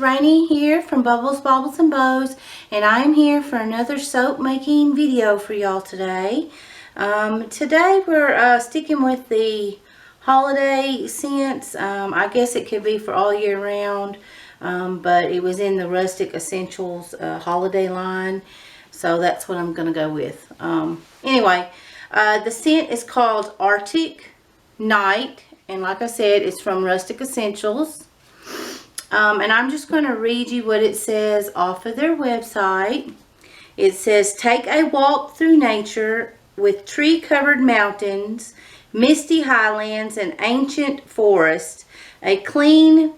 Rainy here from Bubbles, Baubles, and Bows, and I'm here for another soap making video for y'all today. Today we're sticking with the holiday scents. I guess it could be for all year round, but it was in the Rustic Escentuals Holiday Line, so that's what I'm going to go with. Anyway, the scent is called Arctic Night, and like I said, it's from Rustic Escentuals. And I'm just going to read you what it says off of their website. It says, take a walk through nature with tree-covered mountains, misty highlands, and ancient forests. A clean,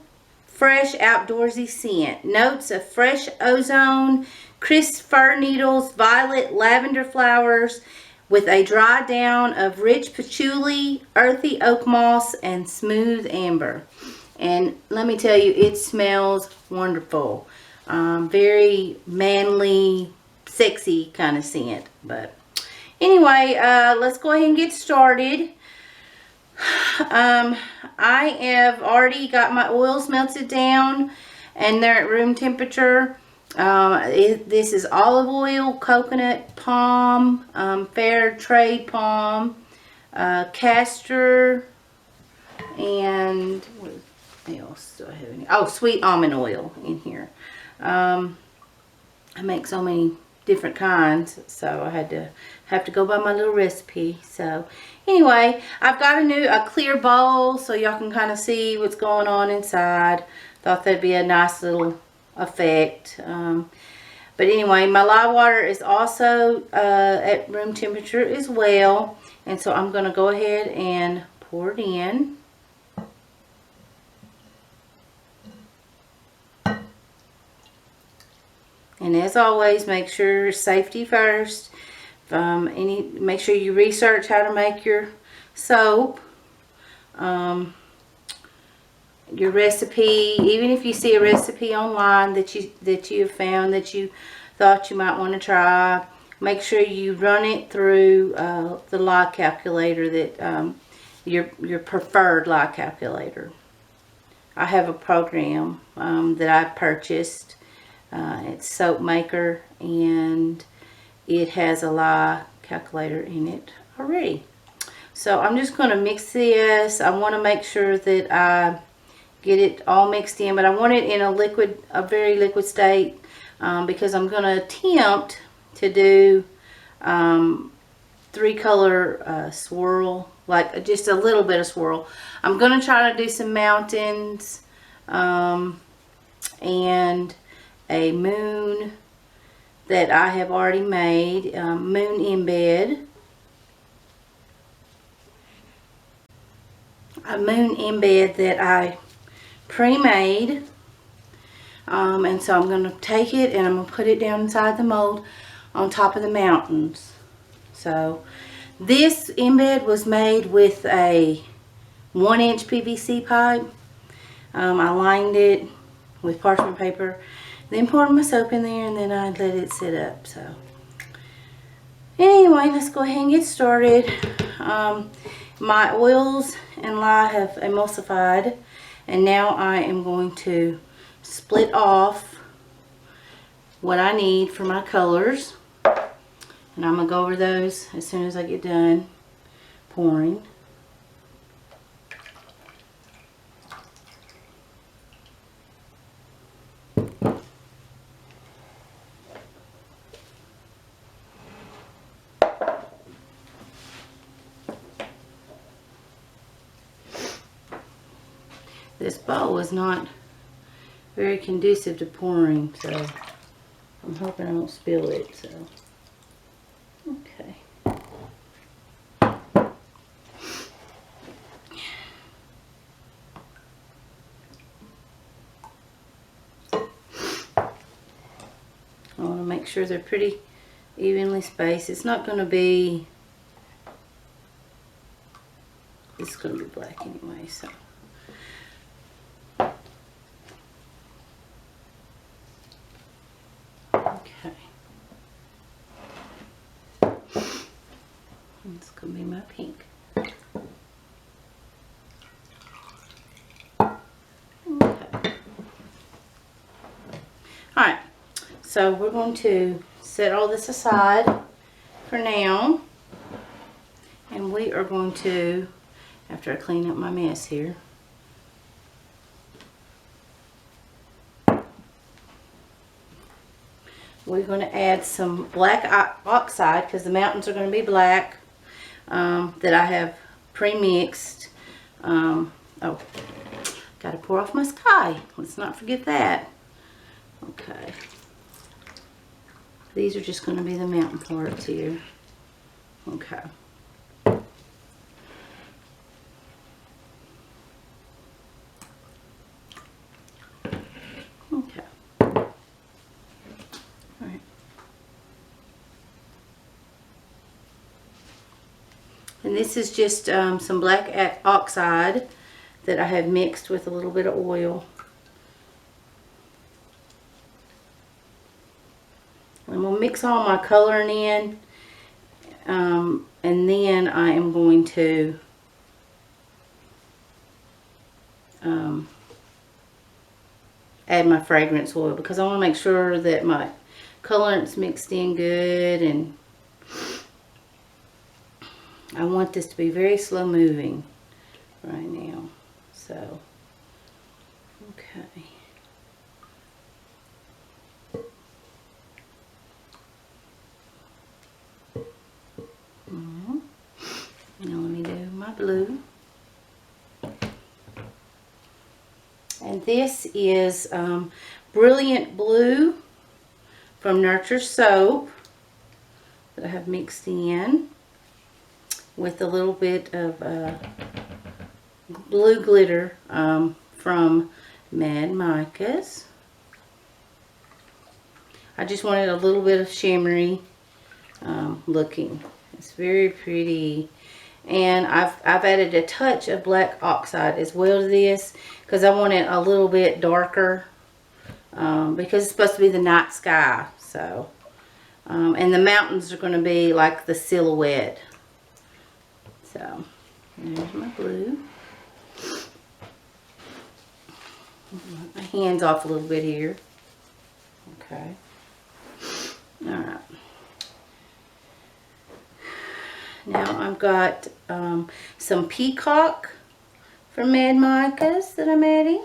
fresh, outdoorsy scent. Notes of fresh ozone, crisp fir needles, violet, lavender flowers, with a dry down of rich patchouli, earthy oak moss, and smooth amber. And let me tell you, it smells wonderful. Very manly, sexy kind of scent. But anyway, let's go ahead and get started. I have already got my oils melted down, and they're at room temperature. This is olive oil, coconut, palm, fair trade palm, castor, and what else do I have in? Oh, sweet almond oil in here. I make so many different kinds, so I have to go by my little recipe. So anyway, I've got a clear bowl so y'all can kind of see what's going on inside. Thought that'd be a nice little effect. But anyway, my lye water is also at room temperature as well, and so I'm going to go ahead and pour it in. And as always, make sure safety first. Make sure you research how to make your soap. Your recipe, even if you see a recipe online that you have found that you thought you might want to try, make sure you run it through the lye calculator that your preferred lye calculator. I have a program that I purchased. It's Soap Maker, and it has a lye calculator in it already. So I'm just going to mix this. I want to make sure that I get it all mixed in, but I want it in a very liquid state, because I'm going to attempt to do 3-color swirl, like just a little bit of swirl. I'm going to try to do some mountains and a moon that I have already made, moon embed. A moon embed that I pre-made. And so I'm going to take it and I'm going to put it down inside the mold on top of the mountains. So this embed was made with a 1-inch PVC pipe. I lined it with parchment paper, then poured my soap in there, and then I let it sit up. So anyway, let's go ahead and get started. My oils and lye have emulsified, and now I am going to split off what I need for my colors, and I'm going to go over those as soon as I get done pouring. This bowl is not very conducive to pouring, so I'm hoping I don't spill it. So, okay. I want to make sure they're pretty evenly spaced. It's not going to be, it's going to be black anyway, so. Okay. It's going to be my pink. Okay. So we're going to set all this aside for now. And we are going to, after I clean up my mess here, we're going to add some black oxide, because the mountains are going to be black, that I have pre-mixed. Oh, got to pour off my sky. Let's not forget that. Okay. These are just going to be the mountain parts here. Okay. Okay. Alright. And this is just some black oxide that I have mixed with a little bit of oil. I'm going to mix all my coloring in, and then I am going to add my fragrance oil, because I want to make sure that my colorant's mixed in good, and I want this to be very slow moving right now. So, okay. Now let me do my blue. And this is Brilliant Blue from Nurture Soap that I have mixed in with a little bit of blue glitter from Mad Micas. I just wanted a little bit of shimmery looking. It's very pretty. And I've added a touch of black oxide as well to this, because I want it a little bit darker, because it's supposed to be the night sky. So, and the mountains are going to be like the silhouette. So, there's my blue. My hands off a little bit here. Okay. Alright. Now I've got some Peacock from Mad Micas that I'm adding.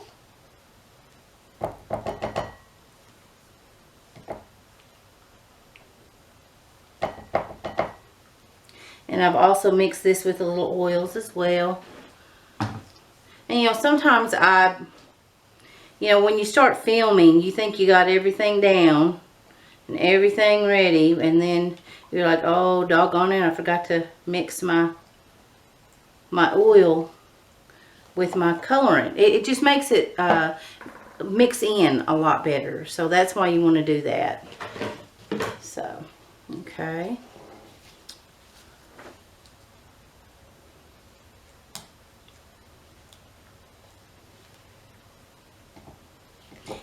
And I've also mixed this with a little oils as well. And you know, sometimes when you start filming, you think you got everything down and everything ready, and then you're like, oh, doggone it, I forgot to mix my oil with my colorant. It just makes it mix in a lot better. So that's why you want to do that. So, okay.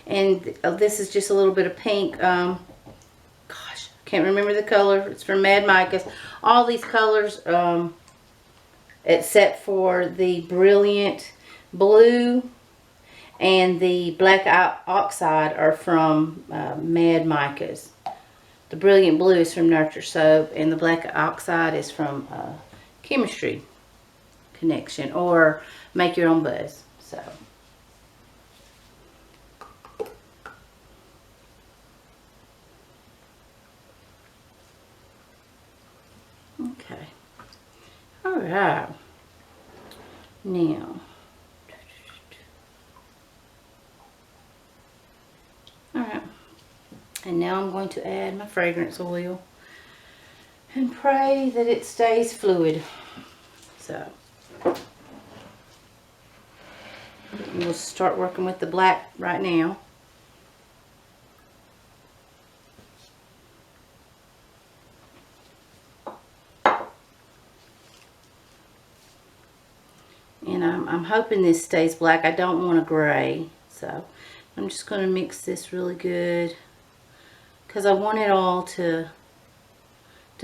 And this is just a little bit of pink. Gosh, can't remember the color. It's from Mad Micas. All these colors, except for the Brilliant Blue and the black oxide, are from Mad Micas. The Brilliant Blue is from Nurture Soap, and the black oxide is from Chemistry Connection, or Make Your Own Buzz. So. Okay. Alright. Now. Alright. And now I'm going to add my fragrance oil and pray that it stays fluid. So. We'll start working with the black right now. And I'm hoping this stays black. I don't want a gray. So I'm just going to mix this really good, because I want it all to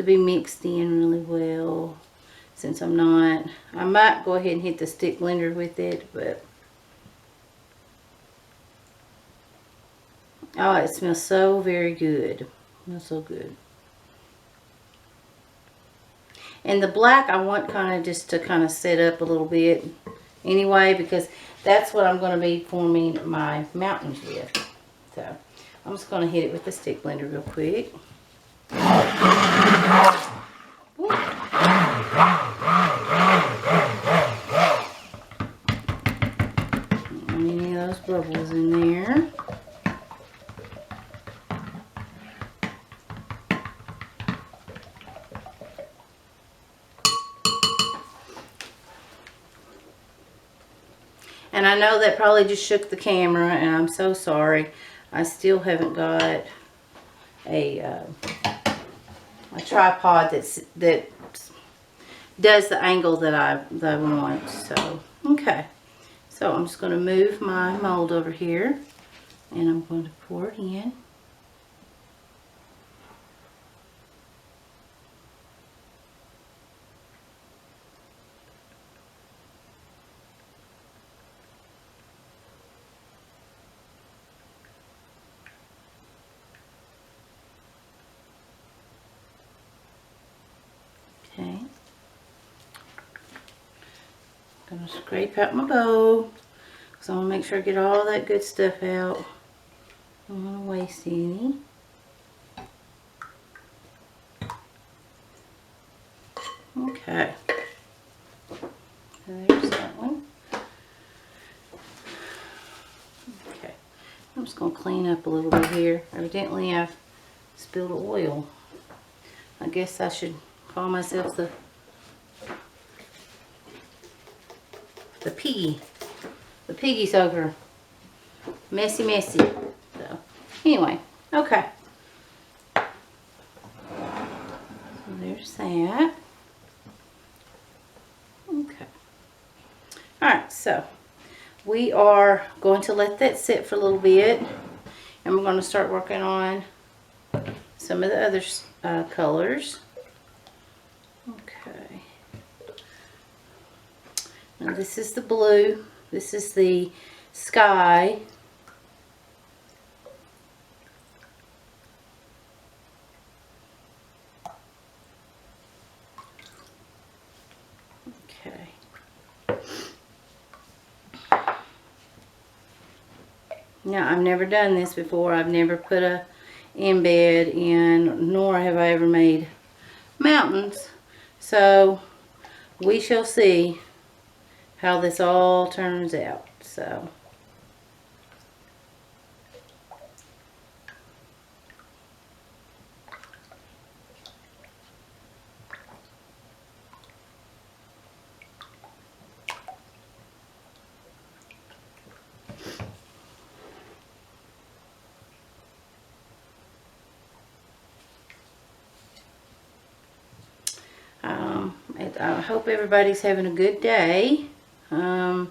be mixed in really well. Since I'm not, I might go ahead and hit the stick blender with it, but Oh, it smells so very good. It smells so good. And the black I want kind of just to kind of set up a little bit anyway, because that's what I'm going to be forming my mountains with. So I'm just going to hit it with the stick blender real quick. Any of those bubbles in there. And I know that probably just shook the camera, and I'm so sorry. I still haven't got a tripod that does the angle that I want. So okay, so I'm just going to move my mold over here, and I'm going to pour it in. Okay. I'm going to scrape out my bowl, because I want to make sure I get all that good stuff out. I don't want to waste any. Okay. So there's that one. Okay. I'm just going to clean up a little bit here. Evidently I've spilled oil. I guess I should call myself the piggy soaker. Messy. So anyway, okay. So there's that. Okay. Alright, so we are going to let that sit for a little bit, and we're going to start working on some of the other colors. Okay. Now this is the blue. This is the sky. Okay. Now I've never done this before. I've never put a embed in, nor have I ever made mountains. So we shall see how this all turns out. So I hope everybody's having a good day. And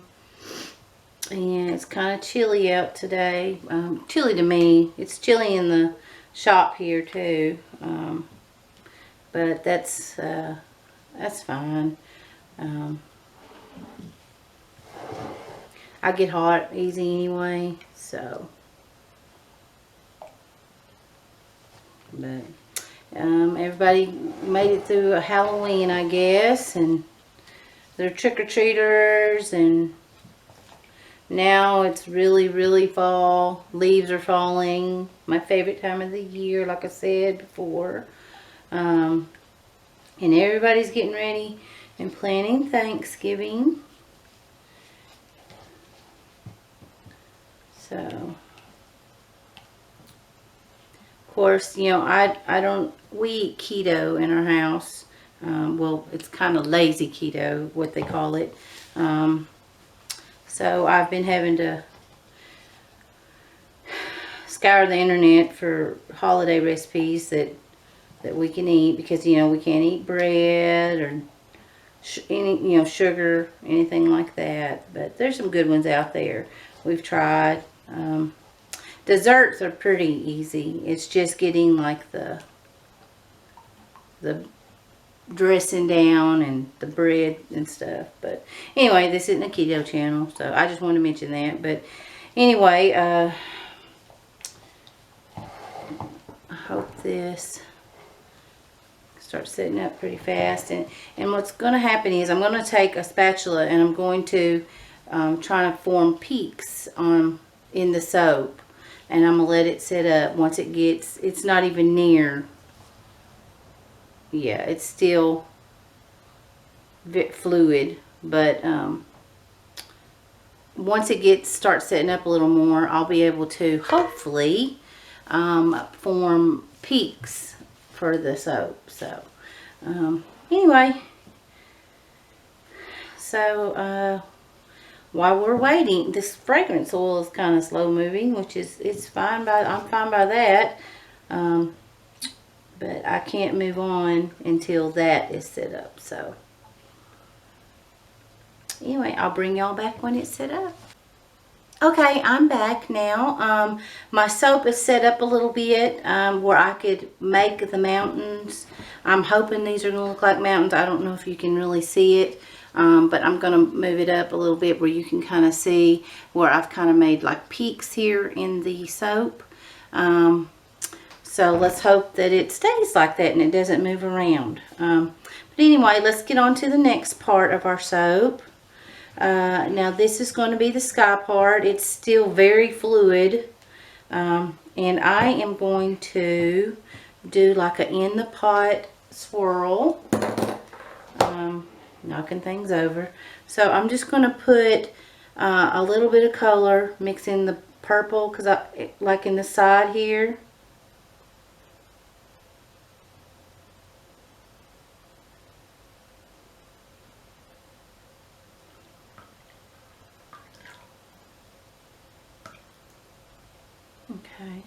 it's kind of chilly out today. Chilly to me. It's chilly in the shop here too. But that's fine. I get hot easy anyway, so. But everybody made it through Halloween, I guess, and they're trick-or-treaters, and now it's really fall. Leaves are falling. My favorite time of the year, like I said before. And everybody's getting ready and planning Thanksgiving. So, of course, you know, we eat keto in our house. Well, it's kind of lazy keto, what they call it. So I've been having to scour the internet for holiday recipes that we can eat, because, you know, we can't eat bread or any, you know, sugar, anything like that. But there's some good ones out there we've tried. Desserts are pretty easy. It's just getting like the dressing down and the bread and stuff. But anyway, this isn't a keto channel, so I just want to mention that. But anyway, hope this starts setting up pretty fast. And what's going to happen is I'm going to take a spatula and I'm going to try to form peaks in the soap. And I'm going to let it set up. Once it gets, it's not even near, yeah, it's still a bit fluid, but once it starts setting up a little more, I'll be able to hopefully form peaks for the soap. So anyway, so while we're waiting, this fragrance oil is kind of slow moving, which is, it's fine by, I'm fine by that. But I can't move on until that is set up. So anyway, I'll bring y'all back when it's set up. Okay, I'm back now. My soap is set up a little bit where I could make the mountains. I'm hoping these are going to look like mountains. I don't know if you can really see it, but I'm going to move it up a little bit where you can kind of see where I've kind of made like peaks here in the soap. So let's hope that it stays like that and it doesn't move around. But anyway, let's get on to the next part of our soap. Now this is going to be the sky part. It's still very fluid. And I am going to do like a in the pot swirl. Knocking things over. So I'm just going to put a little bit of color, mix in the purple, because I like in the side here. Okay.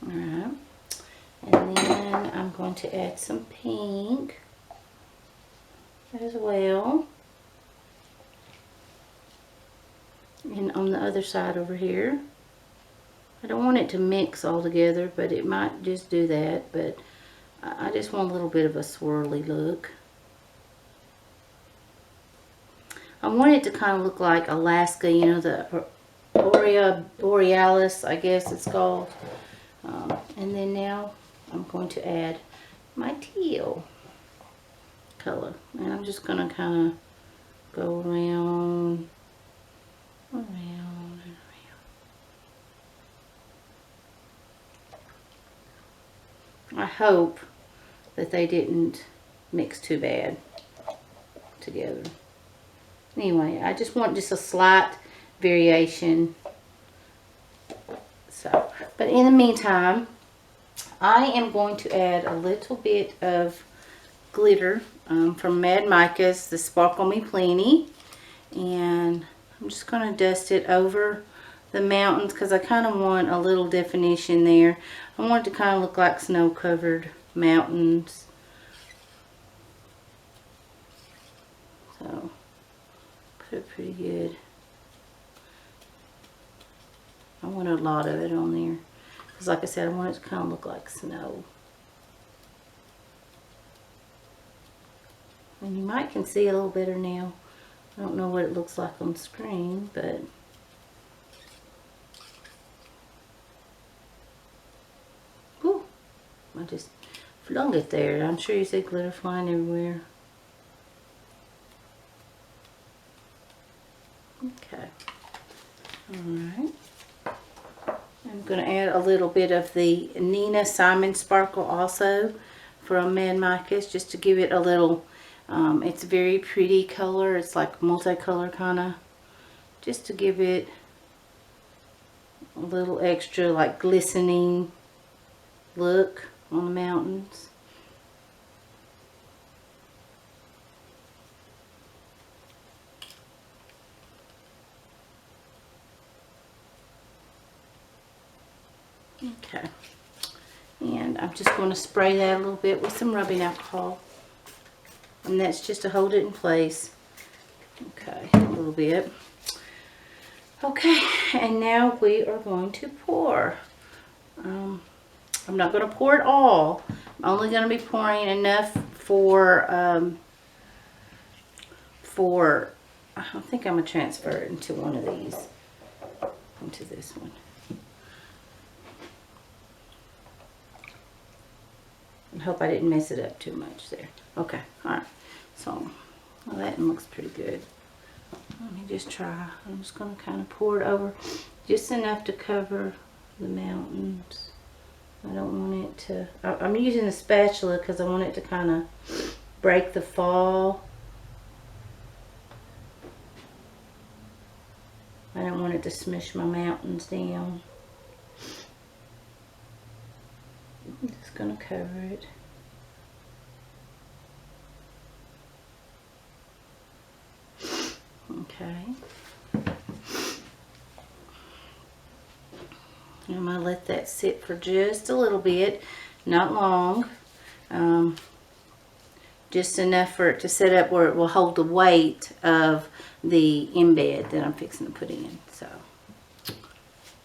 Alright. And then I'm going to add some pink as well. And on the other side over here. I don't want it to mix all together, but it might just do that. But I just want a little bit of a swirly look. I want it to kind of look like Alaska, you know, the Aurora Borealis, I guess it's called. And then now I'm going to add my teal color. And I'm just going to kind of go around, and around. I hope that they didn't mix too bad together. Anyway, I just want just a slight variation. So, but in the meantime, I am going to add a little bit of glitter from Mad Micah's, the Sparkle Me Plenty. And I'm just going to dust it over the mountains because I kind of want a little definition there. I want it to kind of look like snow-covered mountains. So, put it pretty good. I want a lot of it on there. Because like I said, I want it to kind of look like snow. And you might can see a little better now. I don't know what it looks like on screen, but whew, I just flung it there. I'm sure you see glitter flying everywhere. Okay. Alright. I'm going to add a little bit of the Nina Simon Sparkle also from Mad Micah's just to give it a little, it's a very pretty color. It's like multicolor kind of, just to give it a little extra like glistening look on the mountains. Okay, and I'm just going to spray that a little bit with some rubbing alcohol, and that's just to hold it in place. Okay, a little bit. Okay, and now we are going to pour. I'm not going to pour it all. I'm only going to be pouring enough for I think I'm going to transfer it into one of these. into this one. I hope I didn't mess it up too much there. Okay, alright. So, well, that one looks pretty good. Let me just try. I'm just going to kind of pour it over just enough to cover the mountains. I don't want it to... I'm using a spatula because I want it to kind of break the fall. I don't want it to smush my mountains down. I'm just going to cover it. Okay. I'm going to let that sit for just a little bit, not long. Just enough for it to set up where it will hold the weight of the embed that I'm fixing to put in. So,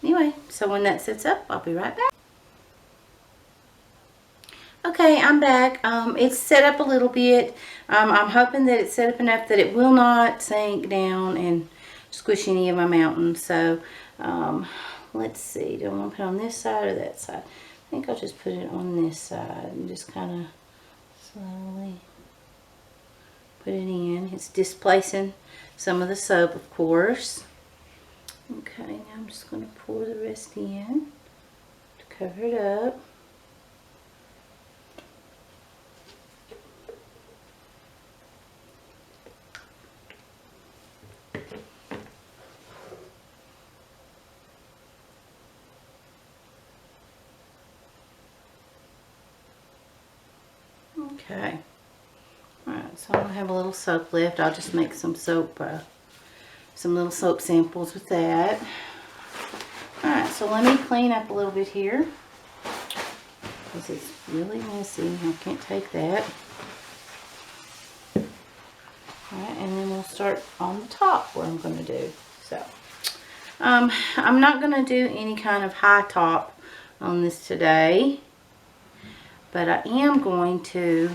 anyway, so when that sets up, I'll be right back. Okay, I'm back. It's set up a little bit. I'm hoping that it's set up enough that it will not sink down and squish any of my mountains. So, let's see. Do I want to put it on this side or that side? I think I'll just put it on this side and just kind of slowly put it in. It's displacing some of the soap, of course. Okay, now I'm just going to pour the rest in to cover it up. Okay. Alright, so I don't have a little soap left. I'll just make some soap, some little soap samples with that. Alright, so let me clean up a little bit here, because it's really messy. I can't take that. Alright, and then we'll start on the top where I'm going to do. So, I'm not going to do any kind of high top on this today, but I am going to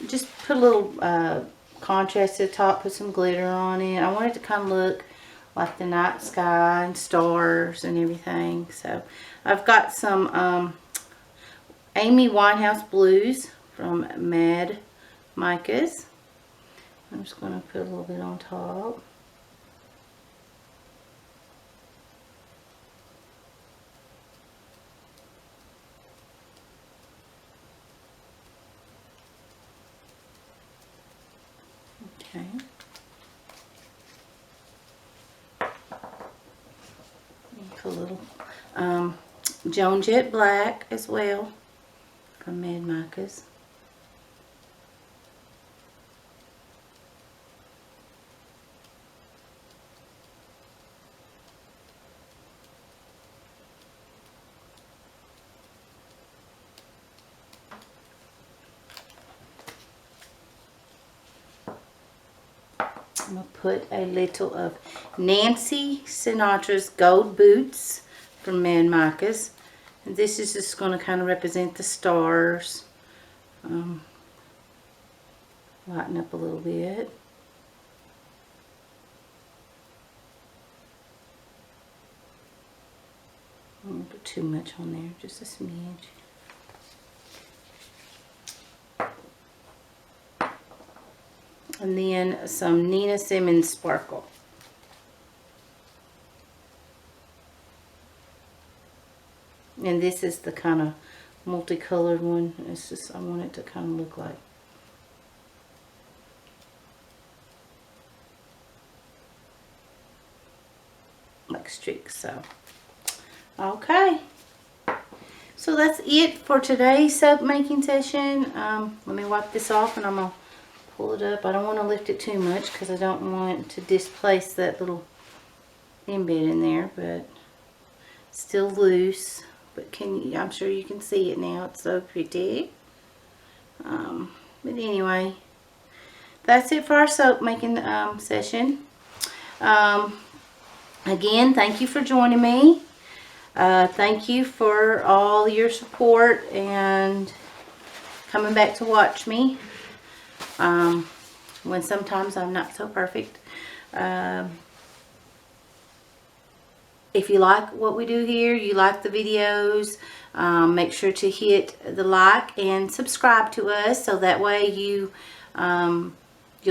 just put a little contrast at the top, put some glitter on it. I want it to kind of look like the night sky and stars and everything. So I've got some Amy Winehouse blues from Mad Micas. I'm just going to put a little bit on top. Okay. Put a little Joan Jet Black as well from Mad Micas. I'm going to put a little of Nancy Sinatra's Gold Boots from Mad Micas. And this is just going to kind of represent the stars. Lighten up a little bit. I don't put too much on there, just a smidge. And then some Nina Simons Sparkle. And this is the kind of multicolored one. It's just, I want it to kind of look like streaks. So, okay. So that's it for today's soap making session. Let me wipe this off and I'm going to pull it up. I don't want to lift it too much because I don't want to displace that little embed in there, but it's still loose. But I'm sure you can see it now. It's so pretty. But anyway, that's it for our soap making session. Again, thank you for joining me. Thank you for all your support and coming back to watch me. When sometimes I'm not so perfect. if you like what we do here, you like the videos, make sure to hit the like and subscribe to us, so that way you'll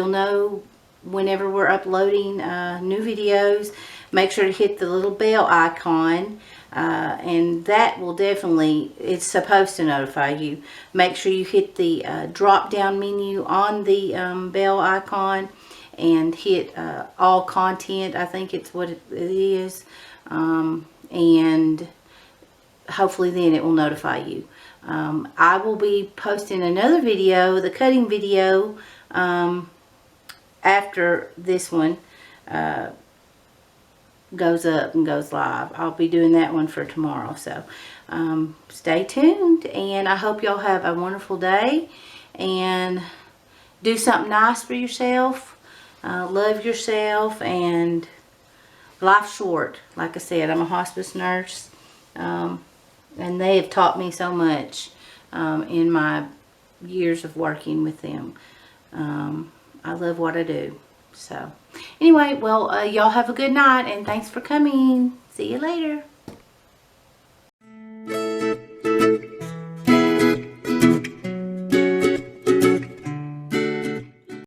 know whenever we're uploading new videos. Make sure to hit the little bell icon, and that will definitely, it's supposed to notify you. Make sure you hit the drop down menu on the bell icon and hit all content. I think it's what it is, and hopefully then it will notify you. I will be posting another video, the cutting video, after this one goes up and goes live. I'll be doing that one for tomorrow, so stay tuned, and I hope y'all have a wonderful day and do something nice for yourself. Love yourself, and life's short. Like I said, I'm a hospice nurse, and they have taught me so much in my years of working with them. I love what I do. So anyway, well, y'all have a good night, and thanks for coming. See you later.